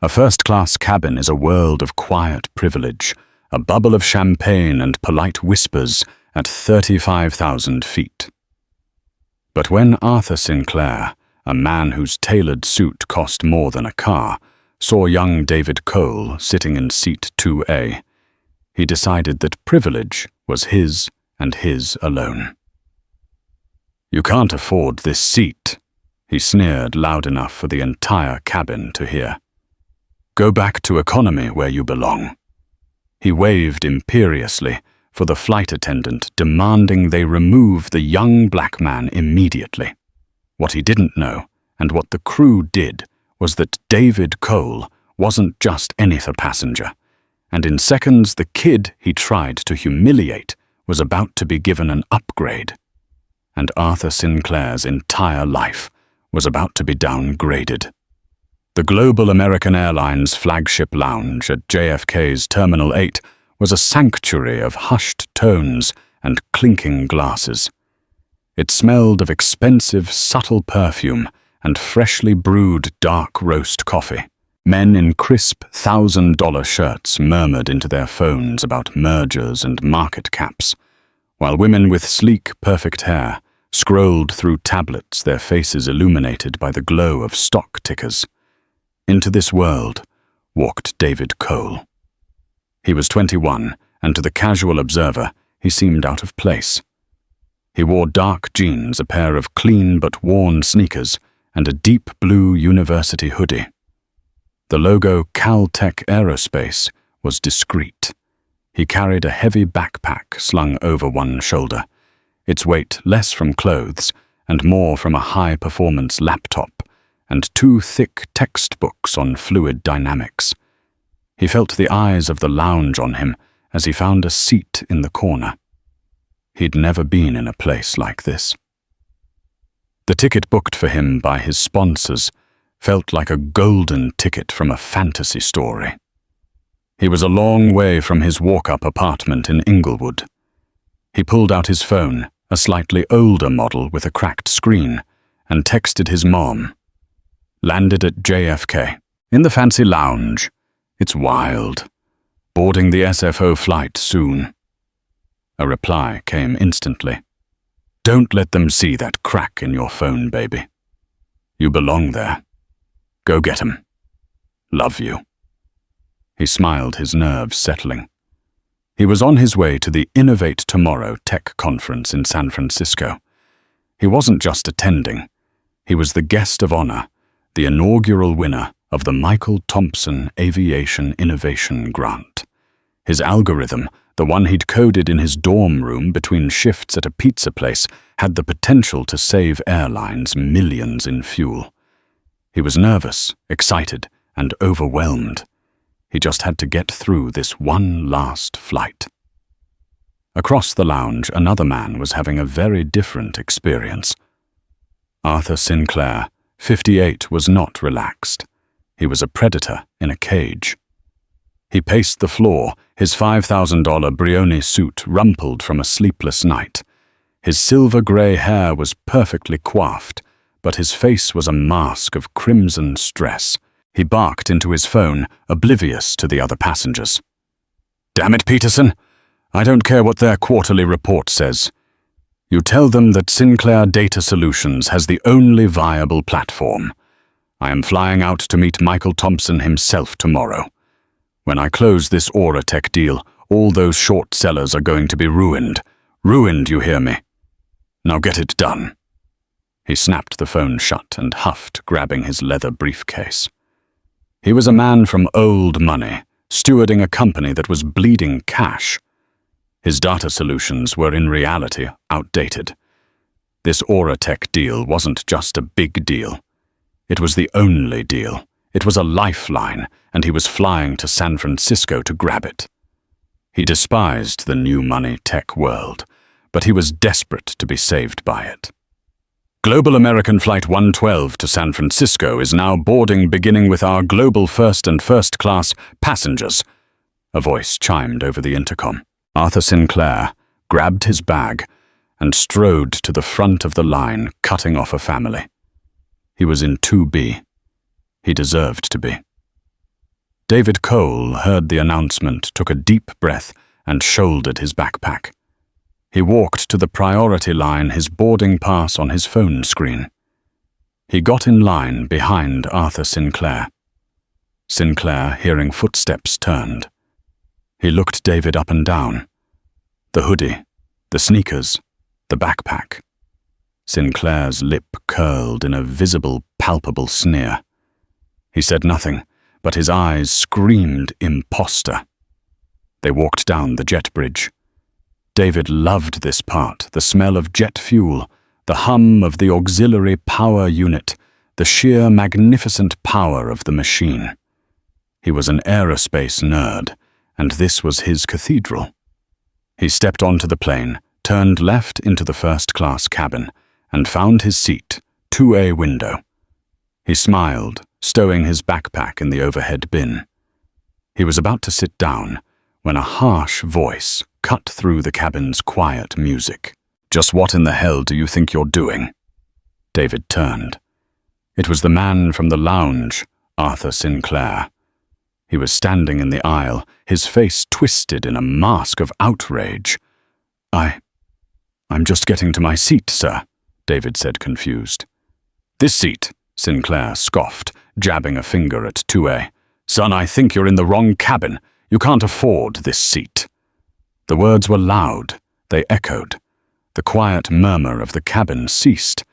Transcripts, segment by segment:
A first-class cabin is a world of quiet privilege, a bubble of champagne and polite whispers at 35,000 feet. But when Arthur Sinclair, a man whose tailored suit cost more than a car, saw young David Cole sitting in seat 2A, he decided that privilege was his and his alone. "You can't afford this seat," he sneered loud enough for the entire cabin to hear. "Go back to economy where you belong." He waved imperiously for the flight attendant, demanding they remove the young black man immediately. What he didn't know, and what the crew did, was that David Cole wasn't just any other passenger, and in seconds the kid he tried to humiliate was about to be given an upgrade, and Arthur Sinclair's entire life was about to be downgraded. The Global American Airlines flagship lounge at JFK's Terminal 8 was a sanctuary of hushed tones and clinking glasses. It smelled of expensive, subtle perfume and freshly brewed dark roast coffee. Men in crisp $1,000 shirts murmured into their phones about mergers and market caps, while women with sleek, perfect hair scrolled through tablets, their faces illuminated by the glow of stock tickers. Into this world walked David Cole. He was 21, and to the casual observer, he seemed out of place. He wore dark jeans, a pair of clean but worn sneakers, and a deep blue university hoodie. The logo Caltech Aerospace was discreet. He carried a heavy backpack slung over one shoulder, its weight less from clothes and more from a high-performance laptop, and 2 thick textbooks on fluid dynamics. He felt the eyes of the lounge on him as he found a seat in the corner. He'd never been in a place like this. The ticket booked for him by his sponsors felt like a golden ticket from a fantasy story. He was a long way from his walk-up apartment in Inglewood. He pulled out his phone, a slightly older model with a cracked screen, and texted his mom. "Landed at JFK. In the fancy lounge. It's wild. Boarding the SFO flight soon." A reply came instantly. "Don't let them see that crack in your phone, baby. You belong there. Go get 'em. Love you." He smiled, his nerves settling. He was on his way to the Innovate Tomorrow Tech Conference in San Francisco. He wasn't just attending. He was the guest of honor, the inaugural winner of the Michael Thompson Aviation Innovation Grant. His algorithm, the one he'd coded in his dorm room between shifts at a pizza place, had the potential to save airlines millions in fuel. He was nervous, excited, and overwhelmed. He just had to get through this one last flight. Across the lounge, another man was having a very different experience. Arthur Sinclair, 58, was not relaxed. He was a predator in a cage. He paced the floor, his $5,000 Brioni suit rumpled from a sleepless night. His silver-gray hair was perfectly coiffed, but his face was a mask of crimson stress. He barked into his phone, oblivious to the other passengers. "Damn it, Peterson! I don't care what their quarterly report says. You tell them that Sinclair Data Solutions has the only viable platform. I am flying out to meet Michael Thompson himself tomorrow. When I close this Auratech deal, all those short sellers are going to be ruined. Ruined, you hear me? Now get it done." He snapped the phone shut and huffed, grabbing his leather briefcase. He was a man from old money, stewarding a company that was bleeding cash. His data solutions were in reality outdated. This Auratech deal wasn't just a big deal. It was the only deal. It was a lifeline, and he was flying to San Francisco to grab it. He despised the new money tech world, but he was desperate to be saved by it. "Global American Flight 112 to San Francisco is now boarding, beginning with our global first and first class passengers," a voice chimed over the intercom. Arthur Sinclair grabbed his bag and strode to the front of the line, cutting off a family. He was in 2B. He deserved to be. David Cole heard the announcement, took a deep breath, and shouldered his backpack. He walked to the priority line, his boarding pass on his phone screen. He got in line behind Arthur Sinclair. Sinclair, hearing footsteps, turned. He looked David up and down. The hoodie, the sneakers, the backpack. Sinclair's lip curled in a visible, palpable sneer. He said nothing, but his eyes screamed imposter. They walked down the jet bridge. David loved this part, the smell of jet fuel, the hum of the auxiliary power unit, the sheer magnificent power of the machine. He was an aerospace nerd, and this was his cathedral. He stepped onto the plane, turned left into the first-class cabin, and found his seat, 2A window. He smiled, stowing his backpack in the overhead bin. He was about to sit down when a harsh voice cut through the cabin's quiet music. "Just what in the hell do you think you're doing?" David turned. It was the man from the lounge, Arthur Sinclair. He was standing in the aisle, his face twisted in a mask of outrage. I'm just getting to my seat, sir," David said, confused. "This seat," Sinclair scoffed, jabbing a finger at 2A. "Son, I think you're in the wrong cabin. You can't afford this seat." The words were loud. They echoed. The quiet murmur of the cabin ceased.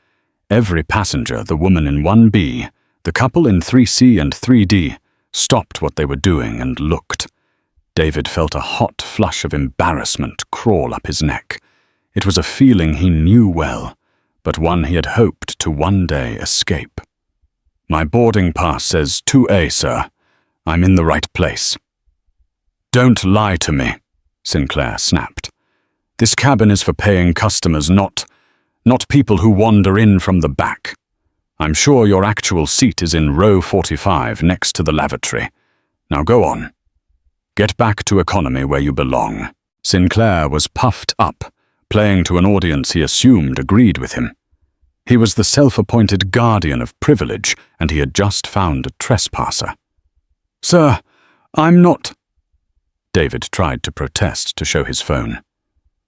Every passenger, the woman in 1B, the couple in 3C and 3D, stopped what they were doing and looked. David felt a hot flush of embarrassment crawl up his neck. It was a feeling he knew well, but one he had hoped to one day escape. "My boarding pass says 2A, sir. I'm in the right place." "Don't lie to me," Sinclair snapped. "This cabin is for paying customers, not people who wander in from the back. I'm sure your actual seat is in row 45 next to the lavatory. Now go on. Get back to economy where you belong." Sinclair was puffed up, playing to an audience he assumed agreed with him. He was the self-appointed guardian of privilege, and he had just found a trespasser. "Sir, I'm not—" David tried to protest to show his phone.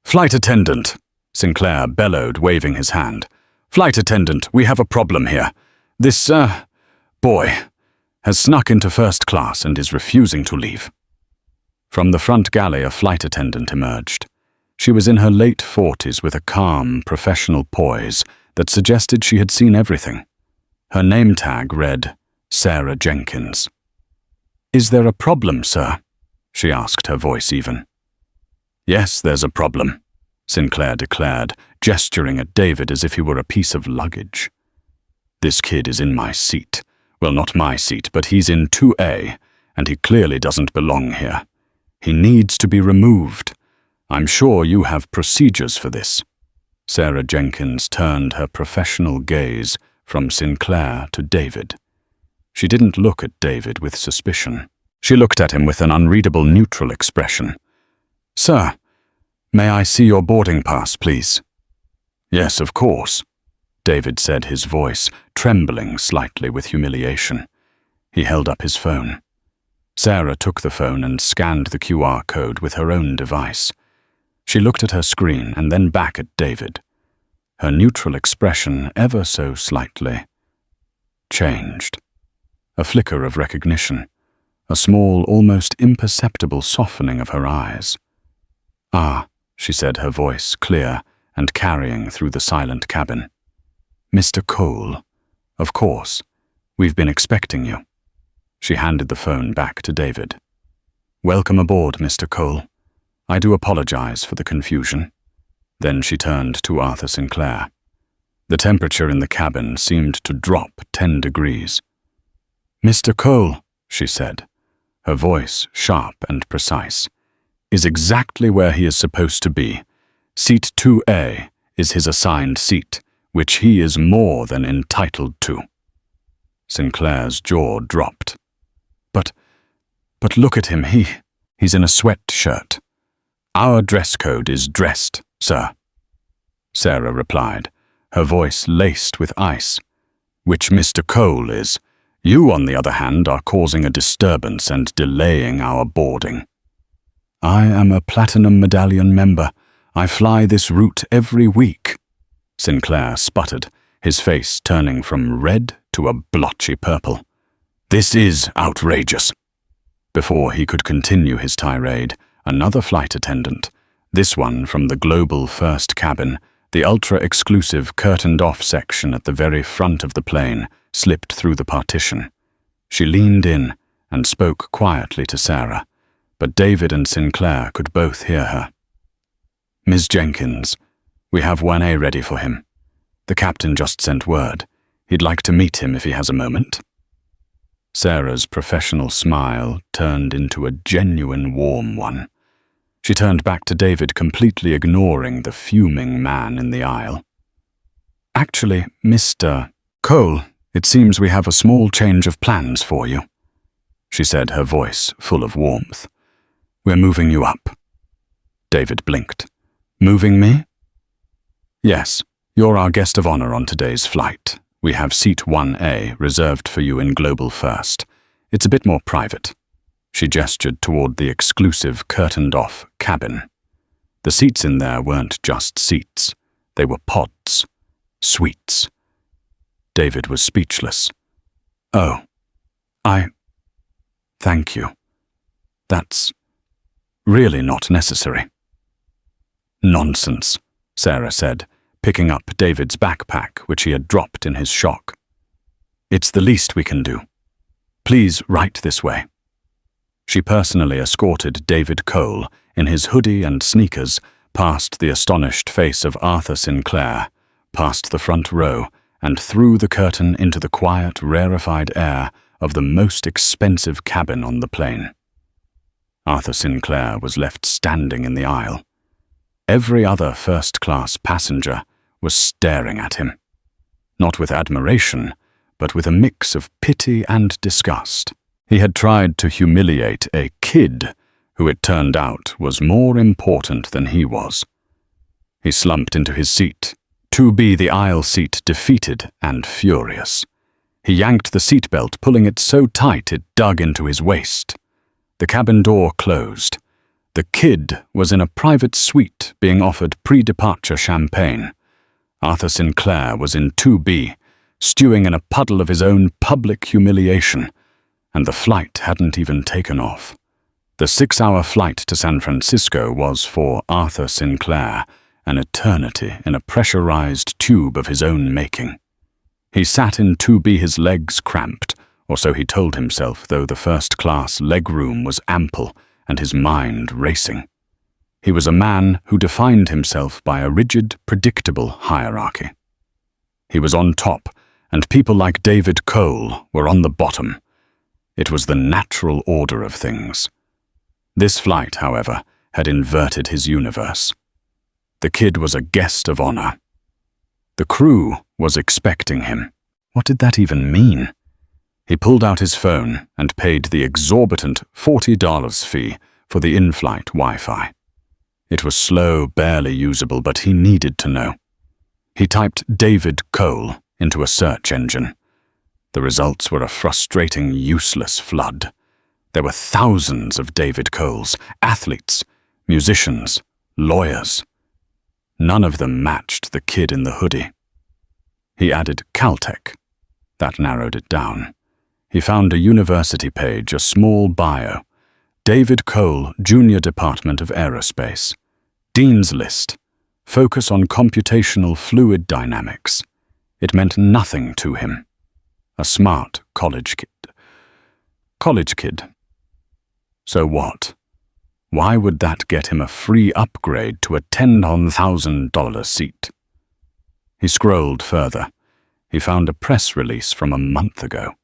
"Flight attendant," Sinclair bellowed, waving his hand. "Flight attendant, we have a problem here. This, boy has snuck into first class and is refusing to leave." From the front galley, a flight attendant emerged. She was in her late 40s with a calm, professional poise that suggested she had seen everything. Her name tag read, Sarah Jenkins. "Is there a problem, sir?" she asked, her voice even. "Yes, there's a problem," Sinclair declared, gesturing at David as if he were a piece of luggage. "This kid is in my seat. Well, not my seat, but he's in 2A, and he clearly doesn't belong here. He needs to be removed. I'm sure you have procedures for this." Sarah Jenkins turned her professional gaze from Sinclair to David. She didn't look at David with suspicion. She looked at him with an unreadable neutral expression. "Sir, may I see your boarding pass, please?" "Yes, of course," David said, his voice trembling slightly with humiliation. He held up his phone. Sarah took the phone and scanned the QR code with her own device. She looked at her screen and then back at David. Her neutral expression ever so slightly changed. A flicker of recognition, a small, almost imperceptible softening of her eyes. "Ah," she said, her voice clear and carrying through the silent cabin. "Mr. Cole, of course. We've been expecting you." She handed the phone back to David. "Welcome aboard, Mr. Cole. I do apologize for the confusion." Then she turned to Arthur Sinclair. The temperature in the cabin seemed to drop 10 degrees. "Mr. Cole," she said, her voice sharp and precise, "is exactly where he is supposed to be. Seat 2A is his assigned seat, which he is more than entitled to." Sinclair's jaw dropped. But look at him, he's in a sweatshirt." "Our dress code is dressed, sir," Sarah replied, her voice laced with ice. "Which Mr. Cole is. You, on the other hand, are causing a disturbance and delaying our boarding." "I am a Platinum Medallion member. I fly this route every week," Sinclair sputtered, his face turning from red to a blotchy purple. "This is outrageous." Before he could continue his tirade, another flight attendant, this one from the Global First cabin, the ultra-exclusive curtained-off section at the very front of the plane, slipped through the partition. She leaned in and spoke quietly to Sarah, but David and Sinclair could both hear her. "Ms. Jenkins, we have 1A ready for him. The captain just sent word. He'd like to meet him if he has a moment." Sarah's professional smile turned into a genuine warm one. She turned back to David, completely ignoring the fuming man in the aisle. "Actually, Mr. Cole, it seems we have a small change of plans for you," she said, her voice full of warmth. "We're moving you up." David blinked. "Moving me?" "Yes, you're our guest of honor on today's flight. We have seat 1A reserved for you in Global First. It's a bit more private." She gestured toward the exclusive curtained-off cabin. The seats in there weren't just seats. They were pods. Suites. David was speechless. "Oh, thank you. That's really not necessary." "Nonsense," Sarah said, picking up David's backpack, which he had dropped in his shock. "It's the least we can do. Please, right this way." She personally escorted David Cole, in his hoodie and sneakers, past the astonished face of Arthur Sinclair, past the front row, and through the curtain into the quiet, rarefied air of the most expensive cabin on the plane. Arthur Sinclair was left standing in the aisle. Every other first-class passenger was staring at him, not with admiration, but with a mix of pity and disgust. He had tried to humiliate a kid who, it turned out, was more important than he was. He slumped into his seat, 2B the aisle seat, defeated and furious. He yanked the seatbelt, pulling it so tight it dug into his waist. The cabin door closed. The kid was in a private suite being offered pre-departure champagne. Arthur Sinclair was in 2B, stewing in a puddle of his own public humiliation, and the flight hadn't even taken off. The 6-hour flight to San Francisco was, for Arthur Sinclair, an eternity in a pressurized tube of his own making. He sat in 2B, his legs cramped, or so he told himself, though the first-class legroom was ample and his mind racing. He was a man who defined himself by a rigid, predictable hierarchy. He was on top, and people like David Cole were on the bottom. It was the natural order of things. This flight, however, had inverted his universe. The kid was a guest of honor. The crew was expecting him. What did that even mean? He pulled out his phone and paid the exorbitant $40 fee for the in-flight Wi-Fi. It was slow, barely usable, but he needed to know. He typed David Cole into a search engine. The results were a frustrating, useless flood. There were thousands of David Coles, athletes, musicians, lawyers. None of them matched the kid in the hoodie. He added Caltech. That narrowed it down. He found a university page, a small bio. David Cole, Junior Department of Aerospace. Dean's List. Focus on computational fluid dynamics. It meant nothing to him. A smart college kid. College kid. So what? Why would that get him a free upgrade to a $10,000 seat? He scrolled further. He found a press release from a month ago.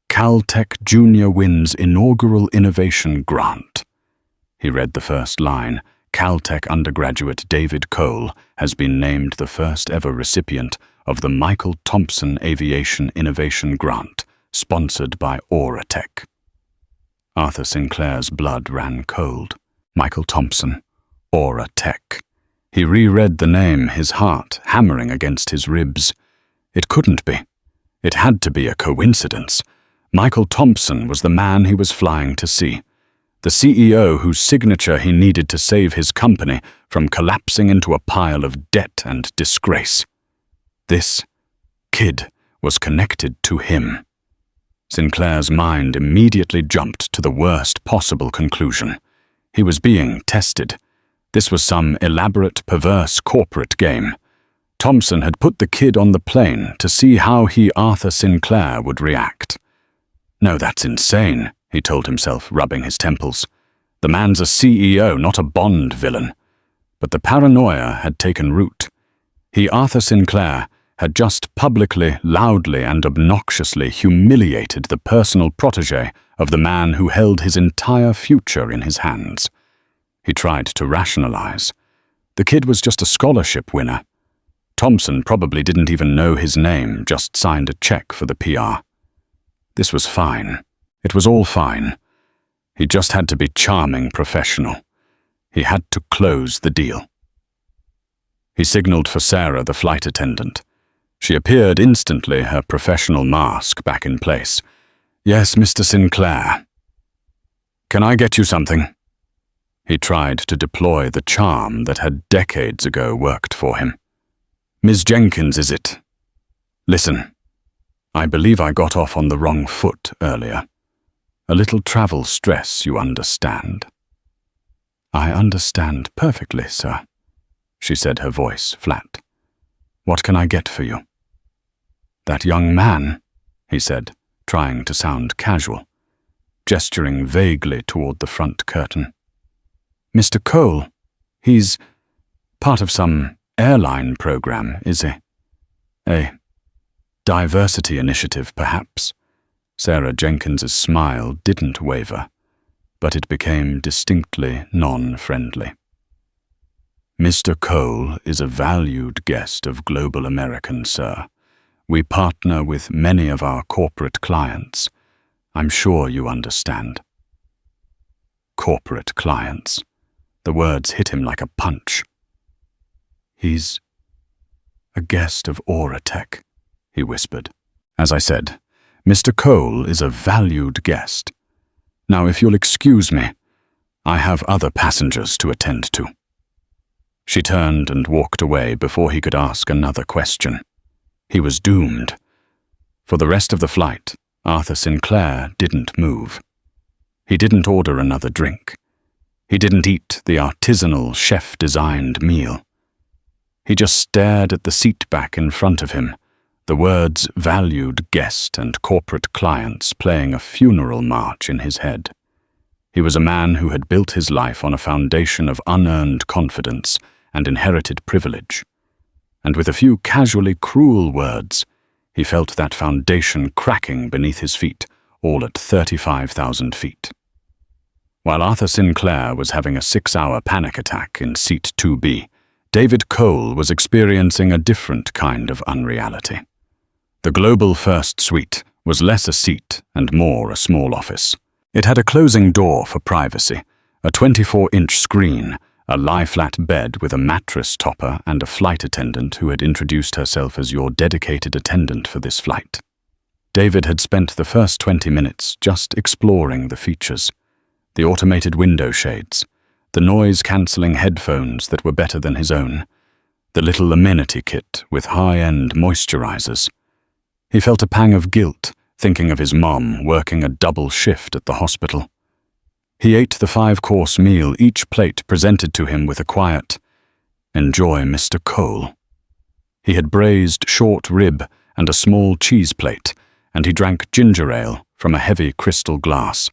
Caltech Junior wins inaugural innovation grant. He read the first line. Caltech undergraduate David Cole has been named the first ever recipient of the Michael Thompson Aviation Innovation Grant, sponsored by Auratech. Arthur Sinclair's blood ran cold. Michael Thompson, Auratech. He reread the name, his heart hammering against his ribs. It couldn't be. It had to be a coincidence. Michael Thompson was the man he was flying to see, the CEO whose signature he needed to save his company from collapsing into a pile of debt and disgrace. This kid was connected to him. Sinclair's mind immediately jumped to the worst possible conclusion. He was being tested. This was some elaborate, perverse corporate game. Thompson had put the kid on the plane to see how he, Arthur Sinclair, would react. No, that's insane, he told himself, rubbing his temples. The man's a CEO, not a Bond villain. But the paranoia had taken root. He, Arthur Sinclair, had just publicly, loudly, and obnoxiously humiliated the personal protege of the man who held his entire future in his hands. He tried to rationalize. The kid was just a scholarship winner. Thompson probably didn't even know his name, just signed a check for the PR. This was fine. It was all fine. He just had to be charming professional. He had to close the deal. He signaled for Sarah, the flight attendant. She appeared instantly, her professional mask back in place. "Yes, Mr. Sinclair." "Can I get you something?" He tried to deploy the charm that had decades ago worked for him. "Ms. Jenkins, is it? Listen, I believe I got off on the wrong foot earlier. A little travel stress, you understand." "I understand perfectly, sir," she said, her voice flat. "What can I get for you?" "That young man," he said, trying to sound casual, gesturing vaguely toward the front curtain. "Mr. Cole, he's part of some airline program, is he? A diversity initiative, perhaps?" Sarah Jenkins's smile didn't waver, but it became distinctly non-friendly. "Mr. Cole is a valued guest of Global American, sir. We partner with many of our corporate clients. I'm sure you understand." Corporate clients. The words hit him like a punch. "He's a guest of Auratech," he whispered. "As I said, Mr. Cole is a valued guest. Now, if you'll excuse me, I have other passengers to attend to." She turned and walked away before he could ask another question. He was doomed. For the rest of the flight, Arthur Sinclair didn't move. He didn't order another drink. He didn't eat the artisanal, chef-designed meal. He just stared at the seat back in front of him, the words valued guest and corporate clients playing a funeral march in his head. He was a man who had built his life on a foundation of unearned confidence and inherited privilege. And with a few casually cruel words, he felt that foundation cracking beneath his feet, all at 35,000 feet. While Arthur Sinclair was having a 6-hour panic attack in seat 2B, David Cole was experiencing a different kind of unreality. The Global First Suite was less a seat and more a small office. It had a closing door for privacy, a 24-inch screen, a lie-flat bed with a mattress topper, and a flight attendant who had introduced herself as your dedicated attendant for this flight. David had spent the first 20 minutes just exploring the features. The automated window shades, the noise-cancelling headphones that were better than his own, the little amenity kit with high-end moisturizers. He felt a pang of guilt thinking of his mom working a double shift at the hospital. He ate the 5-course meal, each plate presented to him with a quiet, "Enjoy, Mr. Cole." He had braised short rib and a small cheese plate, and he drank ginger ale from a heavy crystal glass.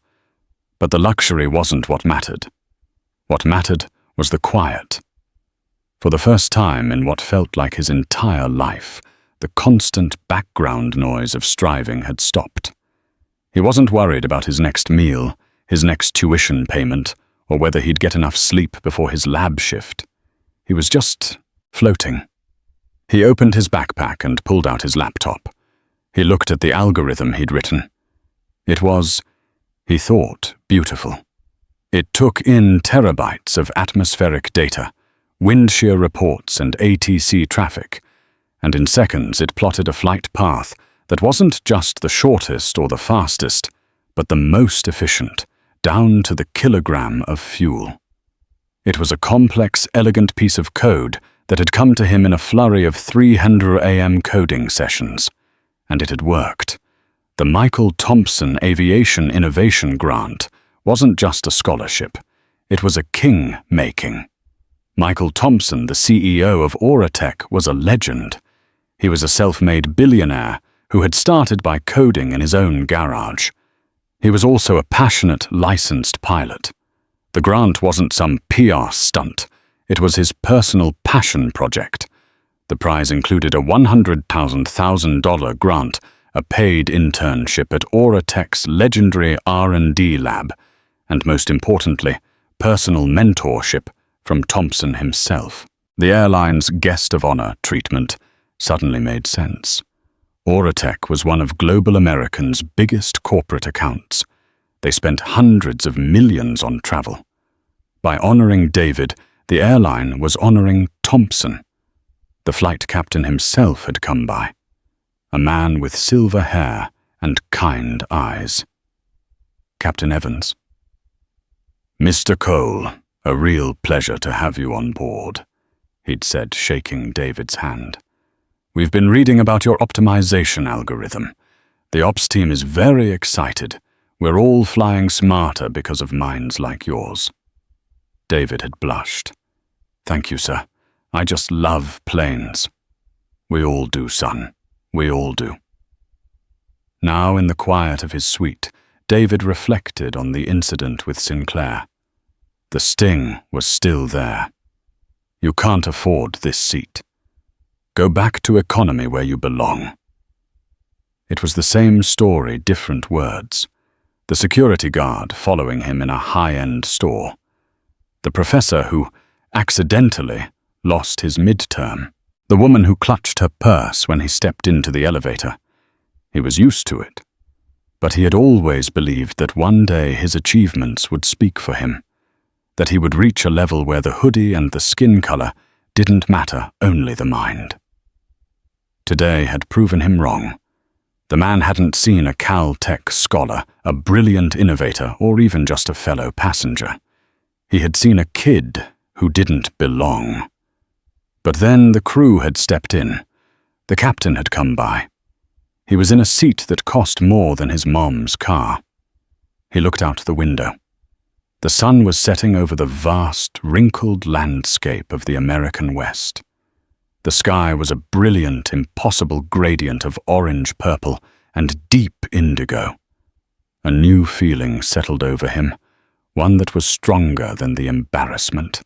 But the luxury wasn't what mattered. What mattered was the quiet. For the first time in what felt like his entire life, the constant background noise of striving had stopped. He wasn't worried about his next meal, his next tuition payment, or whether he'd get enough sleep before his lab shift. He was just floating. He opened his backpack and pulled out his laptop. He looked at the algorithm he'd written. It was, he thought, beautiful. It took in terabytes of atmospheric data, wind shear reports and ATC traffic, and in seconds it plotted a flight path that wasn't just the shortest or the fastest, but the most efficient, down to the kilogram of fuel. It was a complex, elegant piece of code that had come to him in a flurry of 300 AM coding sessions, and it had worked. The Michael Thompson Aviation Innovation Grant wasn't just a scholarship, it was a king-making. Michael Thompson, the CEO of Auratech, was a legend. He was a self-made billionaire who had started by coding in his own garage. He was also a passionate, licensed pilot. The grant wasn't some PR stunt. It was his personal passion project. The prize included a $100,000 grant, a paid internship at Auratech's legendary R&D lab, and most importantly, personal mentorship from Thompson himself. The airline's guest of honor treatment suddenly made sense. Auratech was one of global Americans' biggest corporate accounts. They spent hundreds of millions on travel. By honoring David, the airline was honoring Thompson. The flight captain himself had come by, a man with silver hair and kind eyes. Captain Evans. "Mr. Cole, a real pleasure to have you on board," he'd said, shaking David's hand. "We've been reading about your optimization algorithm. The ops team is very excited. We're all flying smarter because of minds like yours." David had blushed. "Thank you, sir. I just love planes." "We all do, son. We all do." Now, in the quiet of his suite, David reflected on the incident with Sinclair. The sting was still there. You can't afford this seat. Go back to economy where you belong. It was the same story, different words. The security guard following him in a high-end store. The professor who, accidentally, lost his midterm. The woman who clutched her purse when he stepped into the elevator. He was used to it. But he had always believed that one day his achievements would speak for him, that he would reach a level where the hoodie and the skin color didn't matter, only the mind. Today had proven him wrong. The man hadn't seen a Caltech scholar, a brilliant innovator, or even just a fellow passenger. He had seen a kid who didn't belong. But then the crew had stepped in. The captain had come by. He was in a seat that cost more than his mom's car. He looked out the window. The sun was setting over the vast, wrinkled landscape of the American West. The sky was a brilliant, impossible gradient of orange-purple and deep indigo. A new feeling settled over him, one that was stronger than the embarrassment.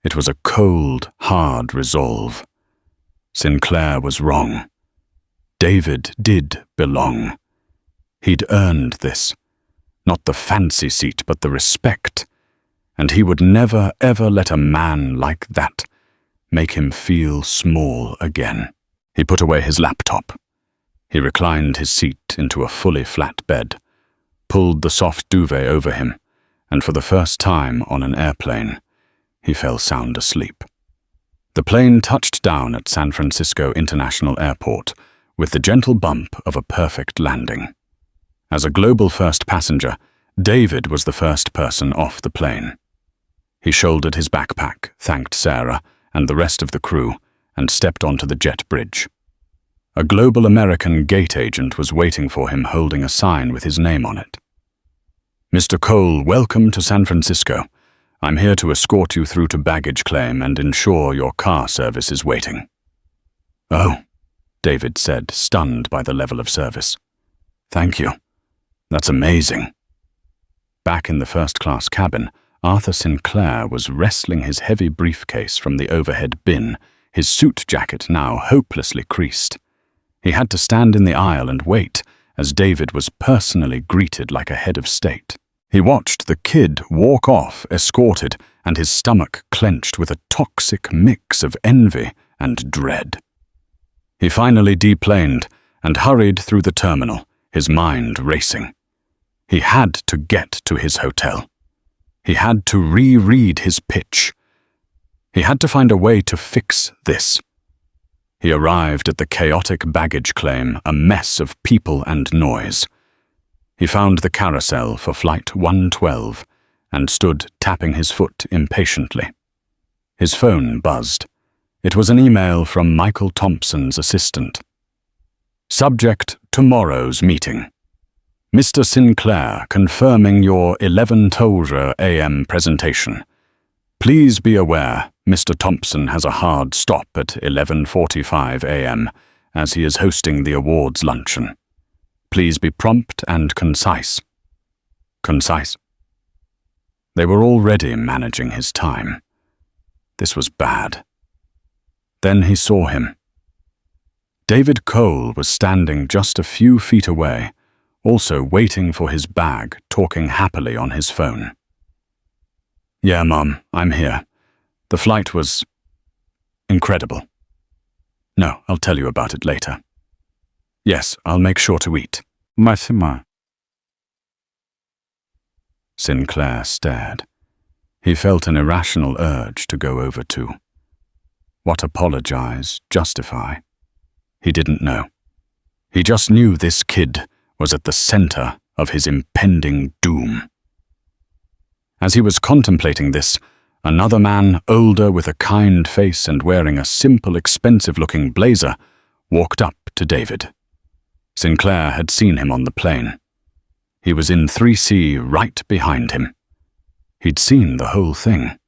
It was a cold, hard resolve. Sinclair was wrong. David did belong. He'd earned this. Not the fancy seat, but the respect. And he would never, ever let a man like that make him feel small again. He put away his laptop. He reclined his seat into a fully flat bed, pulled the soft duvet over him, and for the first time on an airplane, he fell sound asleep. The plane touched down at San Francisco International Airport with the gentle bump of a perfect landing. As a global first passenger, David was the first person off the plane. He shouldered his backpack, thanked Sarah and the rest of the crew, and stepped onto the jet bridge. A global American gate agent was waiting for him holding a sign with his name on it. "Mr. Cole, welcome to San Francisco. I'm here to escort you through to baggage claim and ensure your car service is waiting." "Oh," David said, stunned by the level of service. "Thank you. That's amazing." Back in the first-class cabin, Arthur Sinclair was wresting his heavy briefcase from the overhead bin, his suit jacket now hopelessly creased. He had to stand in the aisle and wait, as David was personally greeted like a head of state. He watched the kid walk off, escorted, and his stomach clenched with a toxic mix of envy and dread. He finally deplaned and hurried through the terminal, his mind racing. He had to get to his hotel. He had to reread his pitch. He had to find a way to fix this. He arrived at the chaotic baggage claim, a mess of people and noise. He found the carousel for Flight 112 and stood tapping his foot impatiently. His phone buzzed. It was an email from Michael Thompson's assistant. Subject: tomorrow's meeting. Mr. Sinclair confirming your 11:00 a.m. presentation. Please be aware Mr. Thompson has a hard stop at 11:45 a.m. as he is hosting the awards luncheon. Please be prompt and concise. Concise. They were already managing his time. This was bad. Then he saw him. David Cole was standing just a few feet away, also waiting for his bag, talking happily on his phone. Yeah, Mom, I'm here. The flight was incredible. No, I'll tell you about it later. Yes, I'll make sure to eat. Massima. Sinclair stared. He felt an irrational urge to go over to. What apologize, justify? He didn't know. He just knew this kid was at the center of his impending doom. As he was contemplating this, another man, older with a kind face and wearing a simple, expensive-looking blazer, walked up to David. Sinclair had seen him on the plane. He was in 3C right behind him. He'd seen the whole thing.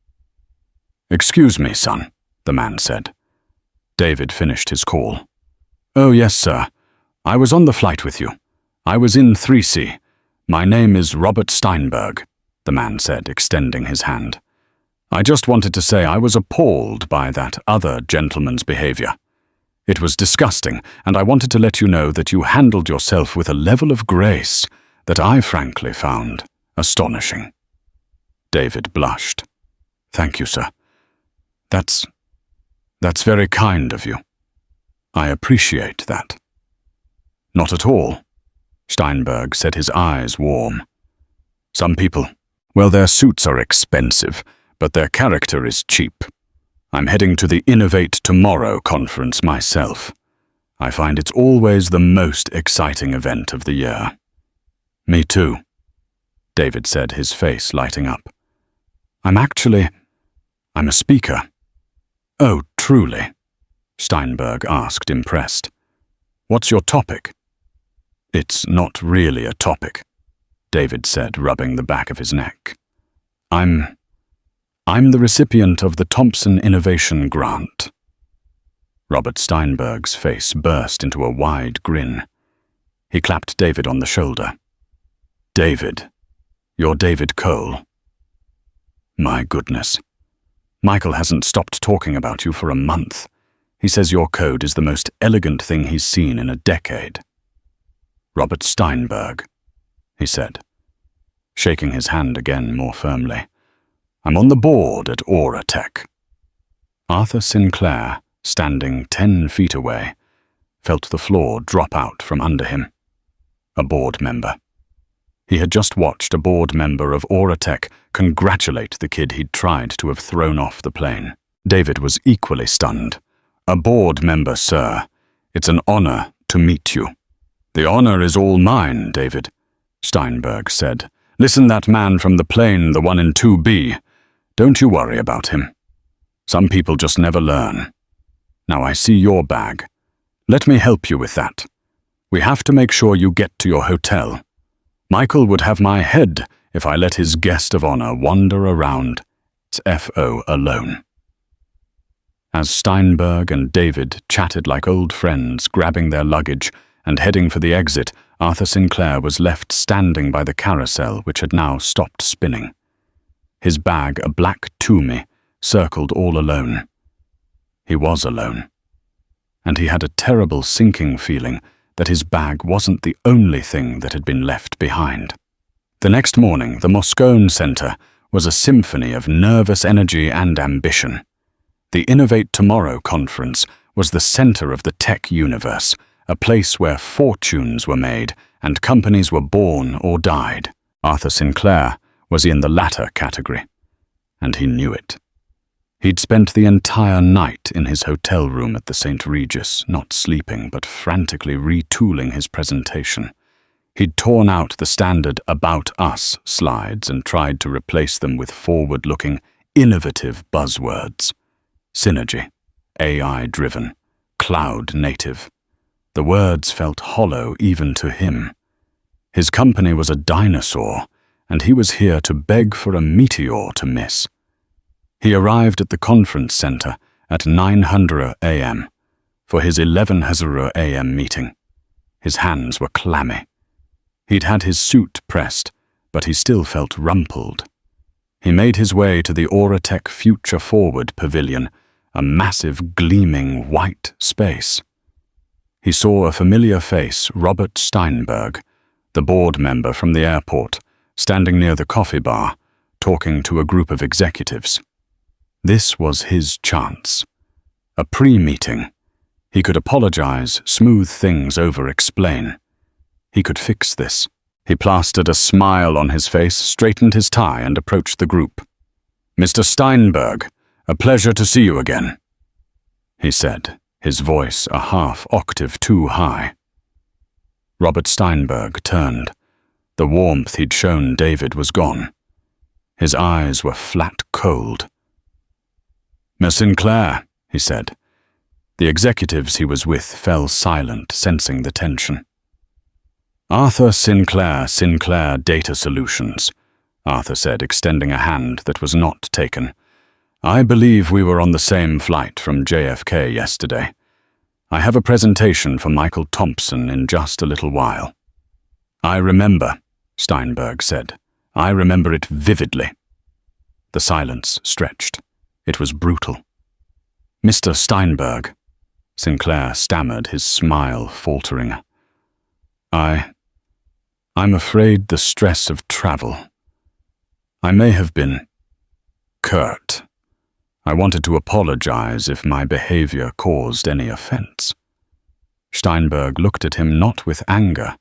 "Excuse me, son," the man said. David finished his call. "Oh, yes, sir. I was on the flight with you. I was in 3C. My name is Robert Steinberg," the man said, extending his hand. "I just wanted to say I was appalled by that other gentleman's behavior. It was disgusting, and I wanted to let you know that you handled yourself with a level of grace that I frankly found astonishing." David blushed. "Thank you, sir. That's very kind of you. I appreciate that." "Not at all." Steinberg said, his eyes warm. "Some people, well, their suits are expensive, but their character is cheap. I'm heading to the Innovate Tomorrow conference myself. I find it's always the most exciting event of the year." "Me too," David said, his face lighting up. I'm a speaker." "Oh, truly?" Steinberg asked, impressed. "What's your topic?" "It's not really a topic," David said, rubbing the back of his neck. I'm the recipient of the Thompson Innovation Grant." Robert Steinberg's face burst into a wide grin. He clapped David on the shoulder. "David, you're David Cole." "My goodness. Michael hasn't stopped talking about you for a month. He says your code is the most elegant thing he's seen in a decade." "Robert Steinberg," he said, shaking his hand again more firmly. "I'm on the board at Auratech." Arthur Sinclair, standing 10 feet away, felt the floor drop out from under him. A board member. He had just watched a board member of Auratech congratulate the kid he'd tried to have thrown off the plane. David was equally stunned. "A board member, sir. It's an honor to meet you." "The honor is all mine, David," Steinberg said. "Listen, that man from the plane, the one in 2B. Don't you worry about him. Some people just never learn. Now I see your bag. Let me help you with that. We have to make sure you get to your hotel. Michael would have my head if I let his guest of honor wander around its FO alone." As Steinberg and David chatted like old friends, grabbing their luggage and heading for the exit, Arthur Sinclair was left standing by the carousel, which had now stopped spinning. His bag, a black Toomey, circled all alone. He was alone. And he had a terrible sinking feeling that his bag wasn't the only thing that had been left behind. The next morning, the Moscone Center was a symphony of nervous energy and ambition. The Innovate Tomorrow conference was the center of the tech universe, a place where fortunes were made and companies were born or died. Arthur Sinclair was in the latter category, and he knew it. He'd spent the entire night in his hotel room at the St. Regis, not sleeping but frantically retooling his presentation. He'd torn out the standard "About Us" slides and tried to replace them with forward-looking, innovative buzzwords. Synergy, AI-driven, cloud-native. The words felt hollow even to him. His company was a dinosaur, and he was here to beg for a meteor to miss. He arrived at the conference center at 9:00 a.m. for his 11:00 a.m. meeting. His hands were clammy. He'd had his suit pressed, but he still felt rumpled. He made his way to the Auratech Future Forward Pavilion, a massive, gleaming white space. He saw a familiar face, Robert Steinberg, the board member from the airport, standing near the coffee bar, talking to a group of executives. This was his chance. A pre-meeting. He could apologize, smooth things over, explain. He could fix this. He plastered a smile on his face, straightened his tie, and approached the group. "Mr. Steinberg, a pleasure to see you again," he said, his voice a half-octave too high. Robert Steinberg turned. The warmth he'd shown David was gone. His eyes were flat cold. "Miss Sinclair," he said. The executives he was with fell silent, sensing the tension. "Arthur Sinclair, Sinclair Data Solutions," Arthur said, extending a hand that was not taken. "I believe we were on the same flight from JFK yesterday. I have a presentation for Michael Thompson in just a little while." "I remember," Steinberg said. "I remember it vividly." The silence stretched. It was brutal. "Mr. Steinberg," Sinclair stammered, his smile faltering. I'm afraid the stress of travel. I may have been curt. I wanted to apologize if my behavior caused any offense." Steinberg looked at him not with anger,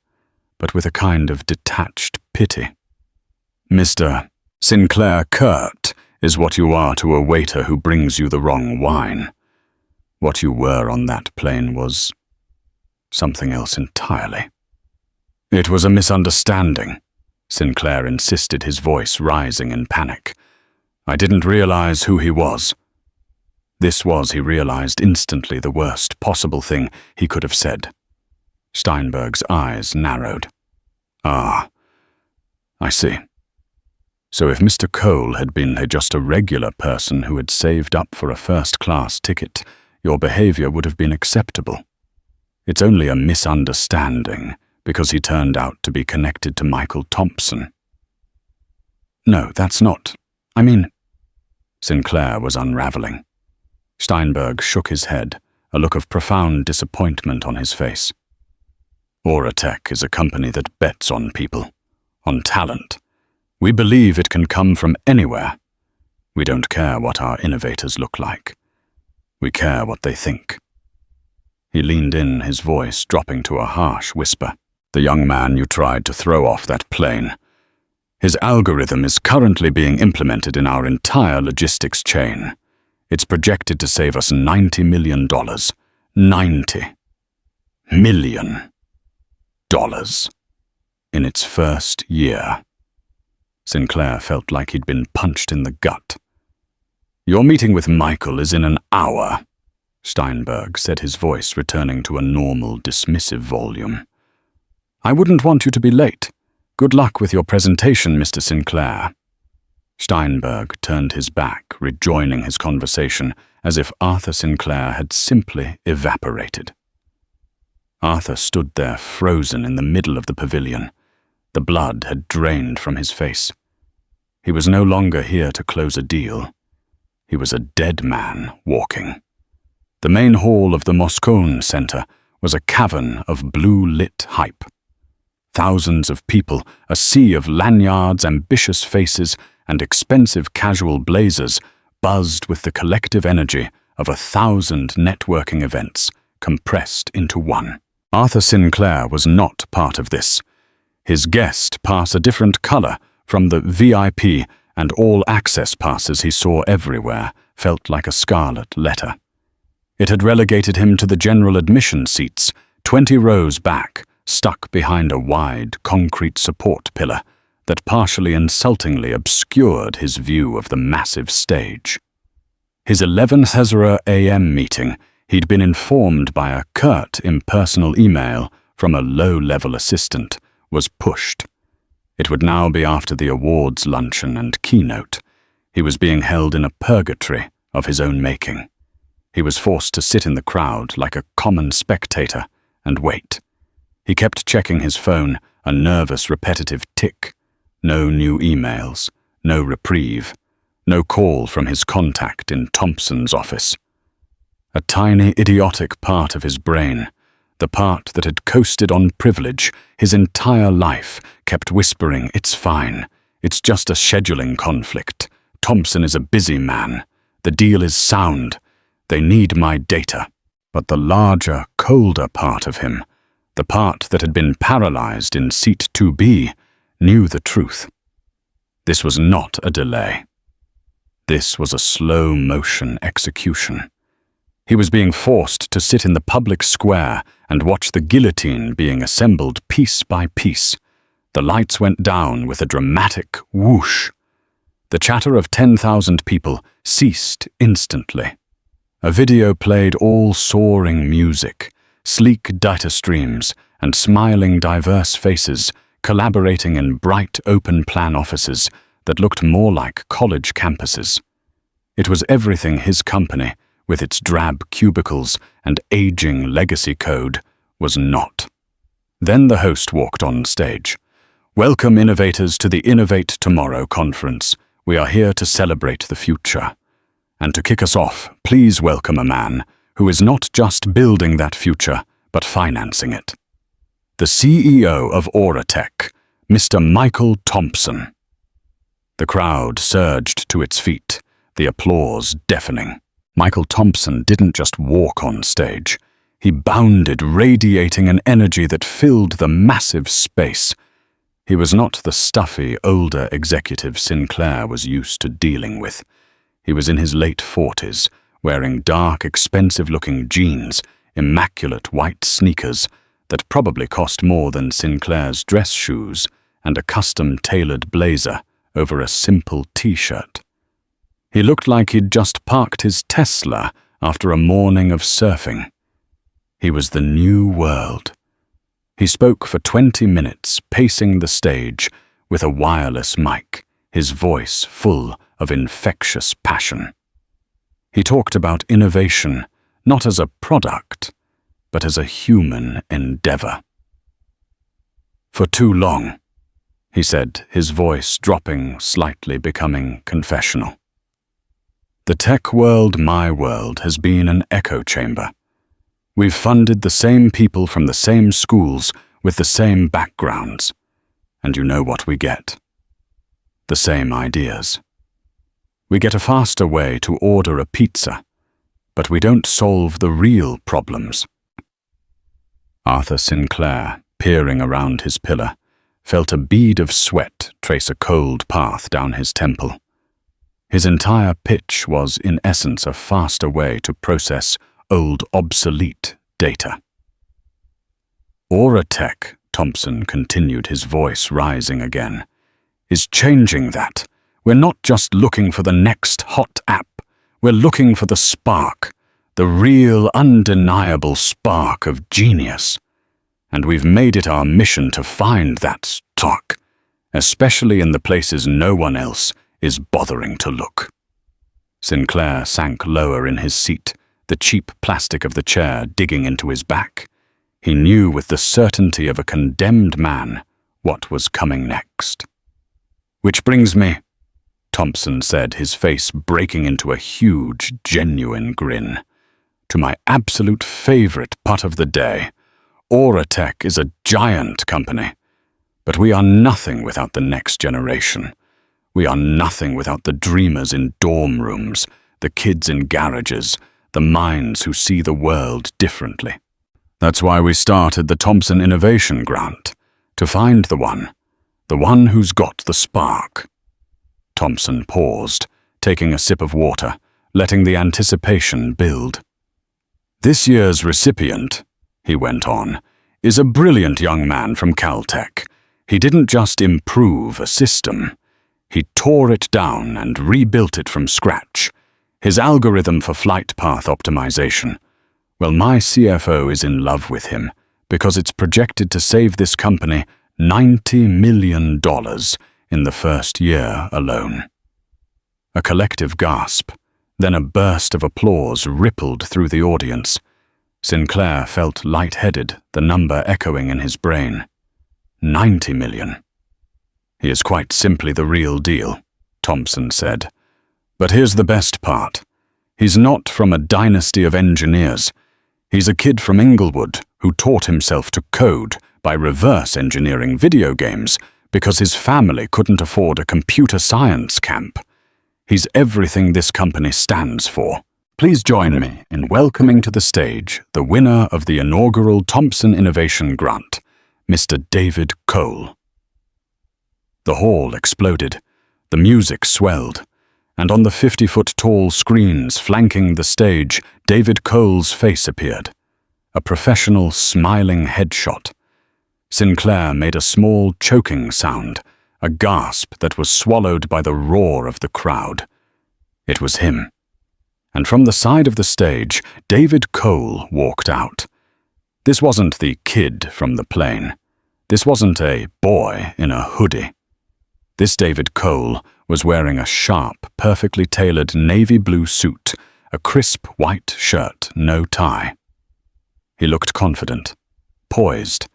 but with a kind of detached pity. "Mr. Sinclair, curt is what you are to a waiter who brings you the wrong wine. What you were on that plane was something else entirely." "It was a misunderstanding," Sinclair insisted, his voice rising in panic. "I didn't realize who he was." This was, he realized instantly, the worst possible thing he could have said. Steinberg's eyes narrowed. "Ah, I see. So if Mr. Cole had been just a regular person who had saved up for a first-class ticket, your behavior would have been acceptable. It's only a misunderstanding because he turned out to be connected to Michael Thompson." "No, that's not. I mean..." Sinclair was unraveling. Steinberg shook his head, a look of profound disappointment on his face. "Auratech is a company that bets on people, on talent. We believe it can come from anywhere. We don't care what our innovators look like. We care what they think." He leaned in, his voice dropping to a harsh whisper. "The young man you tried to throw off that plane. His algorithm is currently being implemented in our entire logistics chain. It's projected to save us $90 million. $90 million in its first year." Sinclair felt like he'd been punched in the gut. "Your meeting with Michael is in an hour," Steinberg said, his voice returning to a normal, dismissive volume. "I wouldn't want you to be late. Good luck with your presentation, Mr. Sinclair." Steinberg turned his back, rejoining his conversation as if Arthur Sinclair had simply evaporated. Arthur stood there frozen in the middle of the pavilion. The blood had drained from his face. He was no longer here to close a deal. He was a dead man walking. The main hall of the Moscone Center was a cavern of blue-lit hype. Thousands of people, a sea of lanyards, ambitious faces, and expensive casual blazers buzzed with the collective energy of 1,000 networking events compressed into one. Arthur Sinclair was not part of this. His guest pass a different color from the VIP and all-access passes he saw everywhere, felt like a scarlet letter. It had relegated him to the general admission seats, 20 rows back, stuck behind a wide, concrete support pillar that partially insultingly obscured his view of the massive stage. His 11:00 a.m. meeting, he'd been informed by a curt, impersonal email from a low-level assistant, was pushed. It would now be after the awards luncheon and keynote. He was being held in a purgatory of his own making. He was forced to sit in the crowd like a common spectator and wait. He kept checking his phone, a nervous, repetitive tick. No new emails, no reprieve, no call from his contact in Thompson's office. A tiny, idiotic part of his brain, the part that had coasted on privilege his entire life, kept whispering, "It's fine. It's just a scheduling conflict. Thompson is a busy man. The deal is sound. They need my data." But the larger, colder part of him, the part that had been paralyzed in seat 2B, knew the truth. This was not a delay. This was a slow-motion execution. He was being forced to sit in the public square and watch the guillotine being assembled piece by piece. The lights went down with a dramatic whoosh. The chatter of 10,000 people ceased instantly. A video played all soaring music, sleek data streams, and smiling diverse faces collaborating in bright open-plan offices that looked more like college campuses. It was everything his company, with its drab cubicles and aging legacy code, was not. Then the host walked on stage. "Welcome, innovators, to the Innovate Tomorrow conference. We are here to celebrate the future. And to kick us off, please welcome a man who is not just building that future, but financing it. The CEO of Auratech, Mr. Michael Thompson." The crowd surged to its feet, the applause deafening. Michael Thompson didn't just walk on stage. He bounded, radiating an energy that filled the massive space. He was not the stuffy, older executive Sinclair was used to dealing with. He was in his late 40s, wearing dark, expensive-looking jeans, immaculate white sneakers that probably cost more than Sinclair's dress shoes, and a custom-tailored blazer over a simple T-shirt. He looked like he'd just parked his Tesla after a morning of surfing. He was the new world. He spoke for 20 minutes, pacing the stage with a wireless mic, his voice full of infectious passion. He talked about innovation, not as a product, but as a human endeavor. "For too long," he said, his voice dropping, slightly becoming confessional. "The tech world, my world, has been an echo chamber. We've funded the same people from the same schools with the same backgrounds. And you know what we get? The same ideas. We get a faster way to order a pizza, but we don't solve the real problems." Arthur Sinclair, peering around his pillar, felt a bead of sweat trace a cold path down his temple. His entire pitch was, in essence, a faster way to process old, obsolete data. "Auratech," Thompson continued, his voice rising again, "is changing that. We're not just looking for the next hot app. We're looking for the spark, the real, undeniable spark of genius. And we've made it our mission to find that spark, especially in the places no one else is bothering to look." Sinclair sank lower in his seat, the cheap plastic of the chair digging into his back. He knew with the certainty of a condemned man what was coming next. "Which brings me," Thompson said, his face breaking into a huge, genuine grin, "to my absolute favorite part of the day. Auratech is a giant company, but we are nothing without the next generation. We are nothing without the dreamers in dorm rooms, the kids in garages, the minds who see the world differently. That's why we started the Thompson Innovation Grant, to find the one who's got the spark." Thompson paused, taking a sip of water, letting the anticipation build. "This year's recipient," he went on, "is a brilliant young man from Caltech. He didn't just improve a system. He tore it down and rebuilt it from scratch. His algorithm for flight path optimization. Well, my CFO is in love with him because it's projected to save this company $90 million in the first year alone." A collective gasp, then a burst of applause rippled through the audience. Sinclair felt lightheaded, the number echoing in his brain. 90 million. "He is quite simply the real deal," Thompson said. "But here's the best part. He's not from a dynasty of engineers. He's a kid from Inglewood who taught himself to code by reverse engineering video games because his family couldn't afford a computer science camp. He's everything this company stands for. Please join me in welcoming to the stage the winner of the inaugural Thompson Innovation Grant, Mr. David Cole." The hall exploded, the music swelled, and on the 50-foot-tall screens flanking the stage, David Cole's face appeared. A professional, smiling headshot. Sinclair made a small, choking sound, a gasp that was swallowed by the roar of the crowd. It was him. And from the side of the stage, David Cole walked out. This wasn't the kid from the plane. This wasn't a boy in a hoodie. This David Cole was wearing a sharp, perfectly tailored navy blue suit, a crisp white shirt, no tie. He looked confident, poised.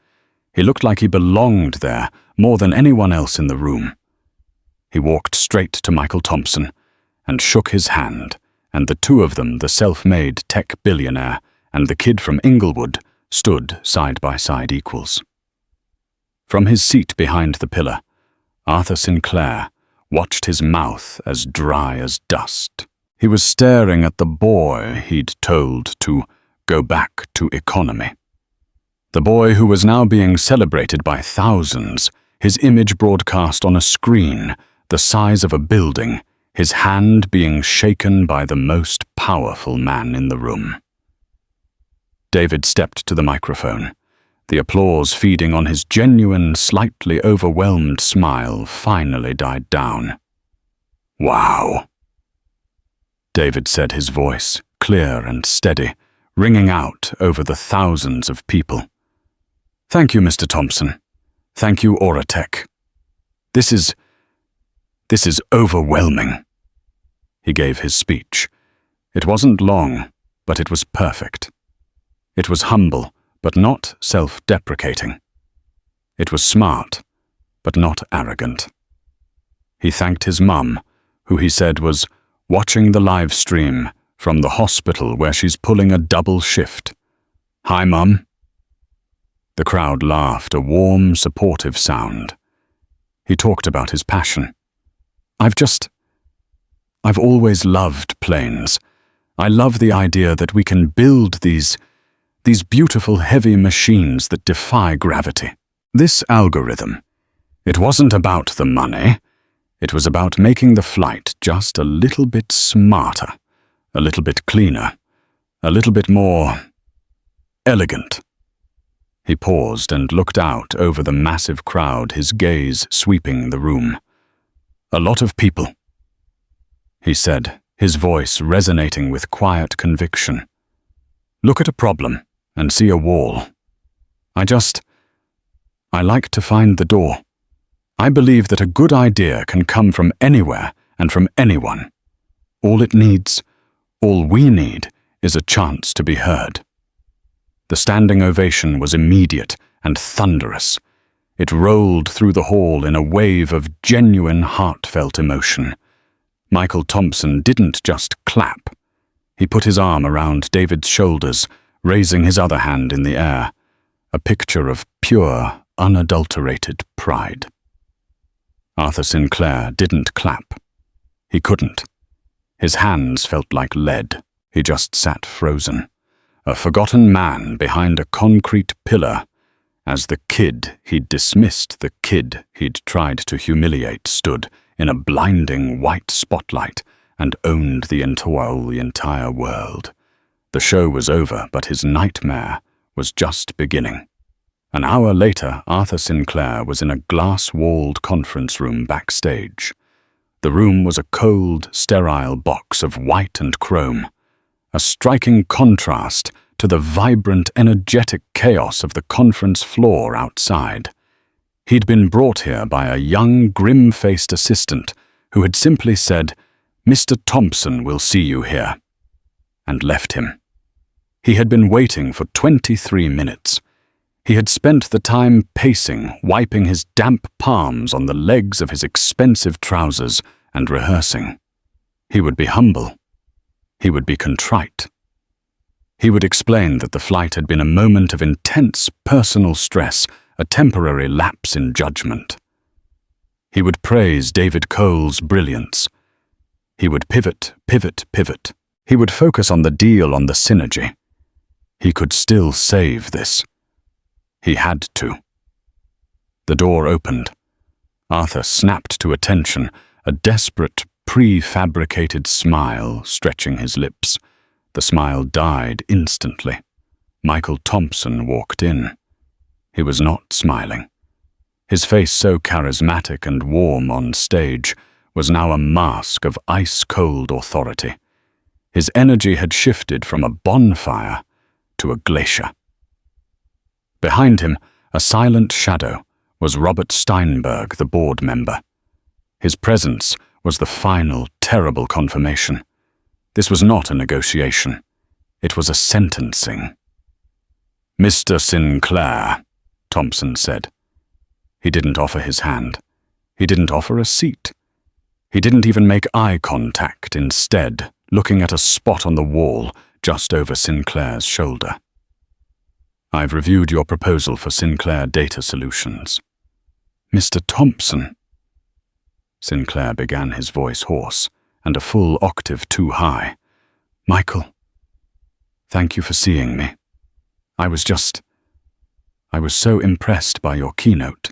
He looked like he belonged there more than anyone else in the room. He walked straight to Michael Thompson and shook his hand, and the two of them, the self-made tech billionaire and the kid from Inglewood, stood side by side equals. From his seat behind the pillar, Arthur Sinclair watched his mouth as dry as dust. He was staring at the boy he'd told to go back to economy. The boy who was now being celebrated by thousands, his image broadcast on a screen the size of a building, his hand being shaken by the most powerful man in the room. David stepped to the microphone, the applause feeding on his genuine, slightly overwhelmed smile finally died down. "Wow," David said, his voice clear and steady, ringing out over the thousands of people. "Thank you, Mr. Thompson. Thank you, Auratech. This is overwhelming." He gave his speech. It wasn't long, but it was perfect. It was humble, but not self-deprecating. It was smart, but not arrogant. He thanked his mum, who he said was watching the live stream from the hospital where she's pulling a double shift. "Hi, Mum." The crowd laughed, a warm, supportive sound. He talked about his passion. I've always loved planes. I love the idea that we can build these beautiful heavy machines that defy gravity. This algorithm, it wasn't about the money. It was about making the flight just a little bit smarter, a little bit cleaner, a little bit more elegant. He paused and looked out over the massive crowd, his gaze sweeping the room. "A lot of people," he said, his voice resonating with quiet conviction. "Look at a problem and see a wall. I like to find the door. I believe that a good idea can come from anywhere and from anyone. All we need, is a chance to be heard." The standing ovation was immediate and thunderous. It rolled through the hall in a wave of genuine, heartfelt emotion. Michael Thompson didn't just clap. He put his arm around David's shoulders, raising his other hand in the air, a picture of pure, unadulterated pride. Arthur Sinclair didn't clap. He couldn't. His hands felt like lead. He just sat frozen, a forgotten man behind a concrete pillar, as the kid he'd dismissed, the kid he'd tried to humiliate, stood in a blinding white spotlight and owned the entire world. The show was over, but his nightmare was just beginning. An hour later, Arthur Sinclair was in a glass-walled conference room backstage. The room was a cold, sterile box of white and chrome, a striking contrast to the vibrant, energetic chaos of the conference floor outside. He'd been brought here by a young, grim-faced assistant who had simply said, "Mr. Thompson will see you here," and left him. He had been waiting for 23 minutes. He had spent the time pacing, wiping his damp palms on the legs of his expensive trousers, and rehearsing. He would be humble. He would be contrite. He would explain that the flight had been a moment of intense personal stress, a temporary lapse in judgment. He would praise David Cole's brilliance. He would pivot. He would focus on the deal, on the synergy. He could still save this. He had to. The door opened. Arthur snapped to attention, a desperate, prefabricated smile stretching his lips. The smile died instantly. Michael Thompson walked in. He was not smiling. His face, so charismatic and warm on stage, was now a mask of ice-cold authority. His energy had shifted from a bonfire to a glacier. Behind him, a silent shadow, was Robert Steinberg, the board member. His presence was the final, terrible confirmation. This was not a negotiation. It was a sentencing. "Mr. Sinclair," Thompson said. He didn't offer his hand. He didn't offer a seat. He didn't even make eye contact, instead, looking at a spot on the wall just over Sinclair's shoulder. "I've reviewed your proposal for Sinclair Data Solutions." "Mr. Thompson." Sinclair began, his voice hoarse, and a full octave too high. "Michael, thank you for seeing me. I was so impressed by your keynote.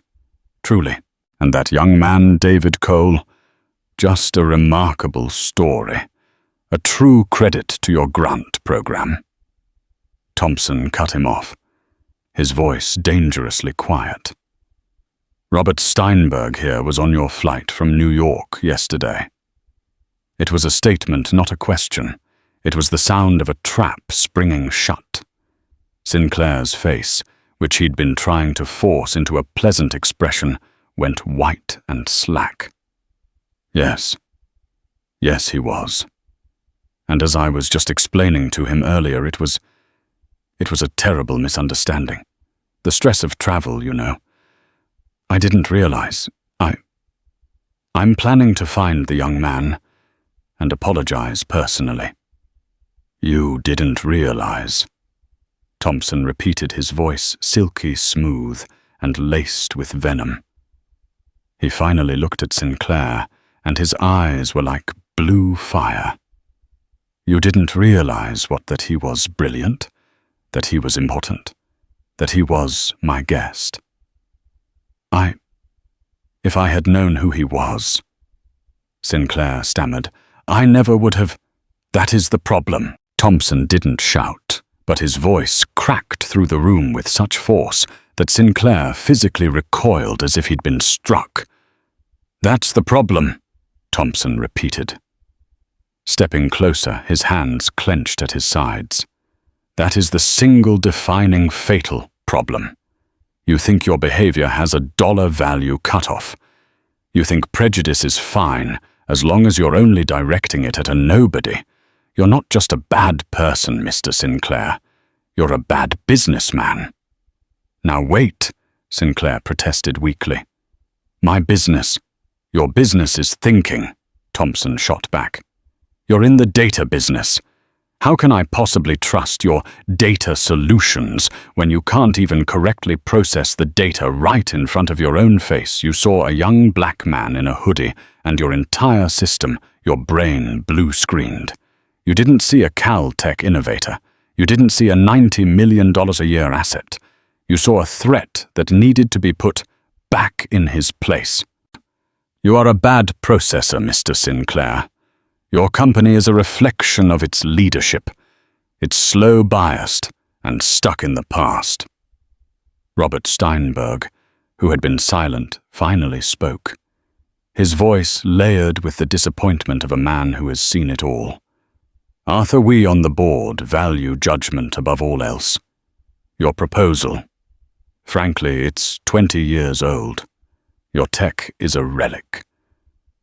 Truly. And that young man, David Cole, just a remarkable story. A true credit to your grant program." Thompson cut him off, his voice dangerously quiet. "Robert Steinberg here was on your flight from New York yesterday." It was a statement, not a question. It was the sound of a trap springing shut. Sinclair's face, which he'd been trying to force into a pleasant expression, went white and slack. Yes, he was. And as I was just explaining to him earlier, it was a terrible misunderstanding. The stress of travel, you know. I didn't realize. I'm planning to find the young man and apologize personally." "You didn't realize?" Thompson repeated, his voice silky smooth and laced with venom. He finally looked at Sinclair, and his eyes were like blue fire. "You didn't realize that he was brilliant, that he was important, that he was my guest?" If I had known who he was," Sinclair stammered, "I never would have—" "That is the problem." Thompson didn't shout, but his voice cracked through the room with such force that Sinclair physically recoiled as if he'd been struck. "That's the problem," Thompson repeated. Stepping closer, his hands clenched at his sides. "That is the single defining fatal problem. You think your behavior has a dollar value cutoff. You think prejudice is fine as long as you're only directing it at a nobody. You're not just a bad person, Mr. Sinclair. You're a bad businessman." "Now wait," Sinclair protested weakly. "My business. Your business is thinking," Thompson shot back. "You're in the data business. How can I possibly trust your data solutions when you can't even correctly process the data right in front of your own face? You saw a young black man in a hoodie and your entire system, your brain, blue-screened. You didn't see a Caltech innovator. You didn't see a $90 million a year asset. You saw a threat that needed to be put back in his place. You are a bad processor, Mr. Sinclair. Your company is a reflection of its leadership. It's slow-biased and stuck in the past." Robert Steinberg, who had been silent, finally spoke. His voice layered with the disappointment of a man who has seen it all. "Arthur, we on the board value judgment above all else. Your proposal, frankly, it's 20 years old. Your tech is a relic.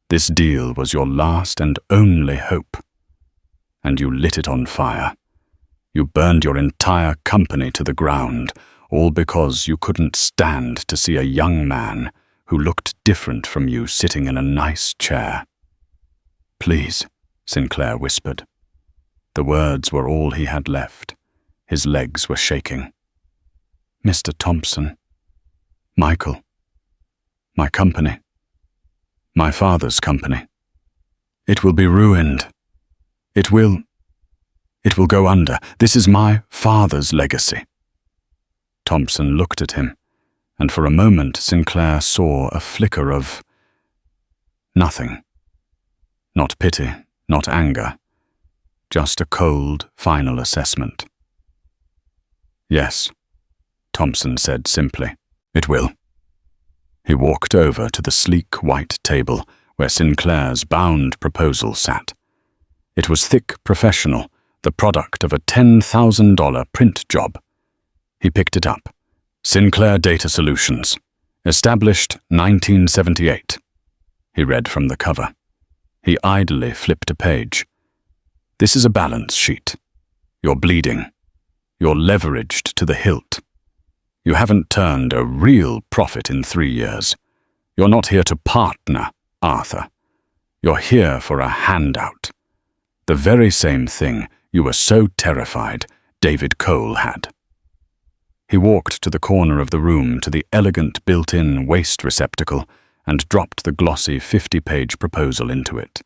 This deal was your last and only hope. And you lit it on fire. You burned your entire company to the ground, all because you couldn't stand to see a young man who looked different from you sitting in a nice chair." "Please," Sinclair whispered. The words were all he had left. His legs were shaking. "Mr. Thompson, Michael, my company, my father's company. It will be ruined. It will go under. This is my father's legacy." Thompson looked at him, and for a moment Sinclair saw a flicker of nothing. Not pity, not anger, just a cold, final assessment. "Yes," Thompson said simply, "it will." He walked over to the sleek white table where Sinclair's bound proposal sat. It was thick, professional, the product of a $10,000 print job. He picked it up. "Sinclair Data Solutions, established 1978. He read from the cover. He idly flipped a page. "This is a balance sheet. You're bleeding. You're leveraged to the hilt. You haven't turned a real profit in 3 years. You're not here to partner, Arthur. You're here for a handout. The very same thing you were so terrified David Cole had." He walked to the corner of the room to the elegant built-in waste receptacle and dropped the glossy 50-page proposal into it.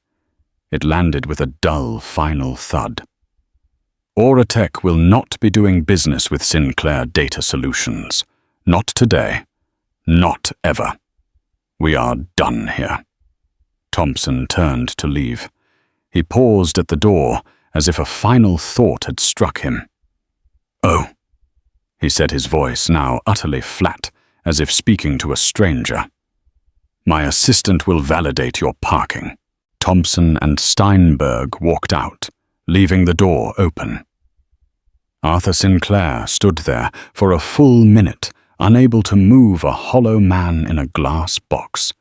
It landed with a dull, final thud. "Auratech will not be doing business with Sinclair Data Solutions. Not today. Not ever. We are done here." Thompson turned to leave. He paused at the door as if a final thought had struck him. "Oh," he said, his voice now utterly flat, as if speaking to a stranger. "My assistant will validate your parking." Thompson and Steinberg walked out, leaving the door open. Arthur Sinclair stood there for a full minute, unable to move a hollow man in a glass box.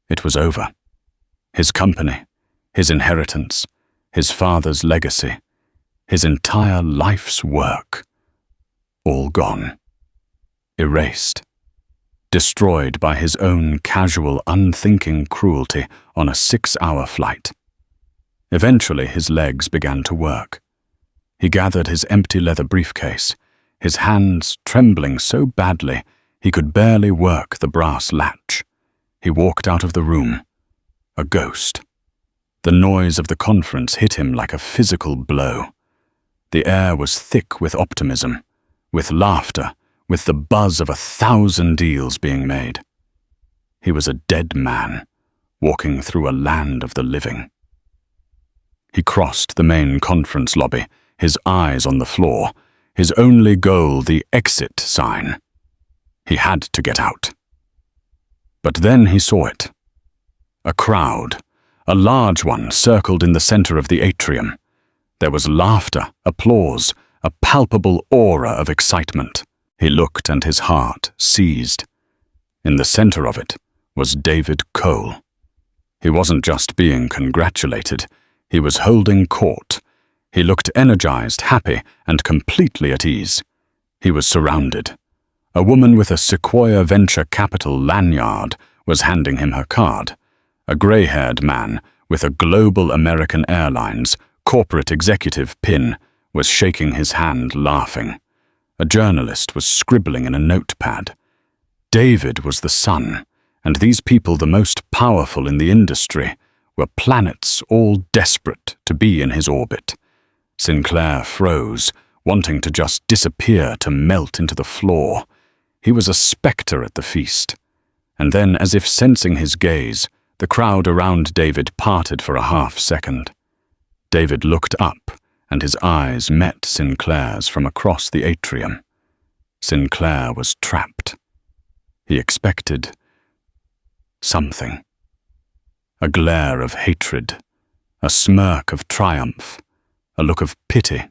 It was over. His company, his inheritance, his father's legacy, his entire life's work, all gone. Erased. Destroyed by his own casual, unthinking cruelty on a 6-hour flight. Eventually his legs began to work. He gathered his empty leather briefcase, his hands trembling so badly he could barely work the brass latch. He walked out of the room, a ghost. The noise of the conference hit him like a physical blow. The air was thick with optimism, with laughter, with the buzz of 1,000 deals being made. He was a dead man, walking through a land of the living. He crossed the main conference lobby, his eyes on the floor, his only goal the exit sign. He had to get out. But then he saw it. A crowd, a large one, circled in the center of the atrium. There was laughter, applause, a palpable aura of excitement. He looked and his heart seized. In the center of it was David Cole. He wasn't just being congratulated, he was holding court. He looked energized, happy, and completely at ease. He was surrounded. A woman with a Sequoia Venture Capital lanyard was handing him her card. A gray-haired man with a Global American Airlines corporate executive pin was shaking his hand, laughing. A journalist was scribbling in a notepad. David was the sun, and these people, the most powerful in the industry, were planets all desperate to be in his orbit. Sinclair froze, wanting to just disappear, to melt into the floor. He was a specter at the feast. And then, as if sensing his gaze, the The crowd around David parted for a half-second. David looked up, and his eyes met Sinclair's from across the atrium. Sinclair was trapped. He expected something. A glare of hatred, a smirk of triumph, a look of pity.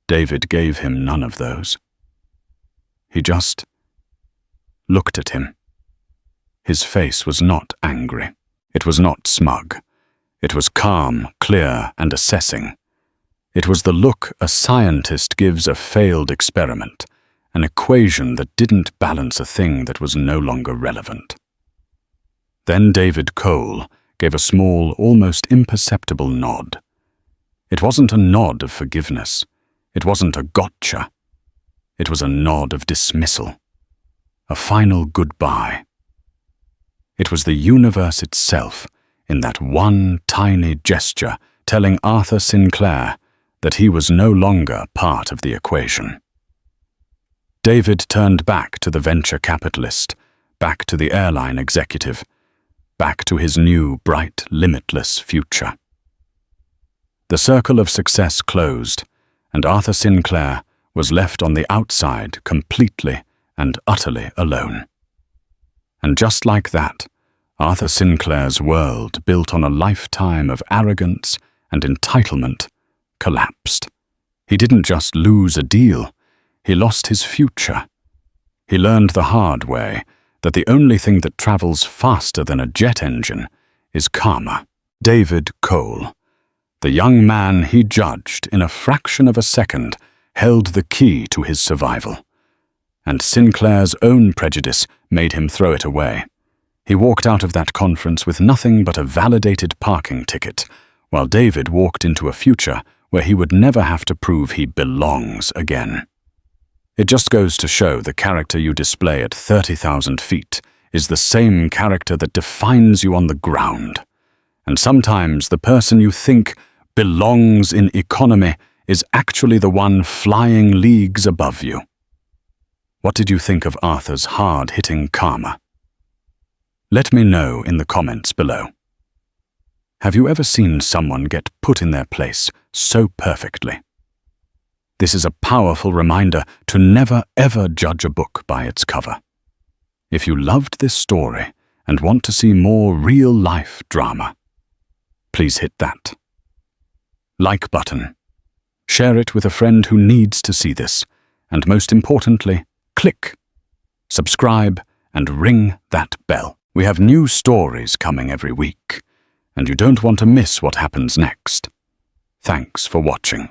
David gave him none of those. He just looked at him. His face was not angry. It was not smug. It was calm, clear, and assessing. It was the look a scientist gives a failed experiment, an equation that didn't balance a thing that was no longer relevant. Then David Cole gave a small, almost imperceptible nod. It wasn't a nod of forgiveness. It wasn't a gotcha. It was a nod of dismissal. A final goodbye. It was the universe itself, in that one tiny gesture, telling Arthur Sinclair that he was no longer part of the equation. David turned back to the venture capitalist, back to the airline executive, back to his new, bright, limitless future. The circle of success closed, and Arthur Sinclair was left on the outside completely and utterly alone. And just like that, Arthur Sinclair's world, built on a lifetime of arrogance and entitlement, collapsed. He didn't just lose a deal, he lost his future. He learned the hard way that the only thing that travels faster than a jet engine is karma. David Cole, the young man he judged in a fraction of a second, held the key to his survival. And Sinclair's own prejudice made him throw it away. He walked out of that conference with nothing but a validated parking ticket, while David walked into a future where he would never have to prove he belongs again. It just goes to show the character you display at 30,000 feet is the same character that defines you on the ground. And sometimes the person you think belongs in economy is actually the one flying leagues above you. What did you think of Arthur's hard-hitting karma? Let me know in the comments below. Have you ever seen someone get put in their place so perfectly? This is a powerful reminder to never ever judge a book by its cover. If you loved this story and want to see more real-life drama, please hit that like button. Share it with a friend who needs to see this, and most importantly, click subscribe and ring that bell. We have new stories coming every week, and you don't want to miss what happens next. Thanks for watching.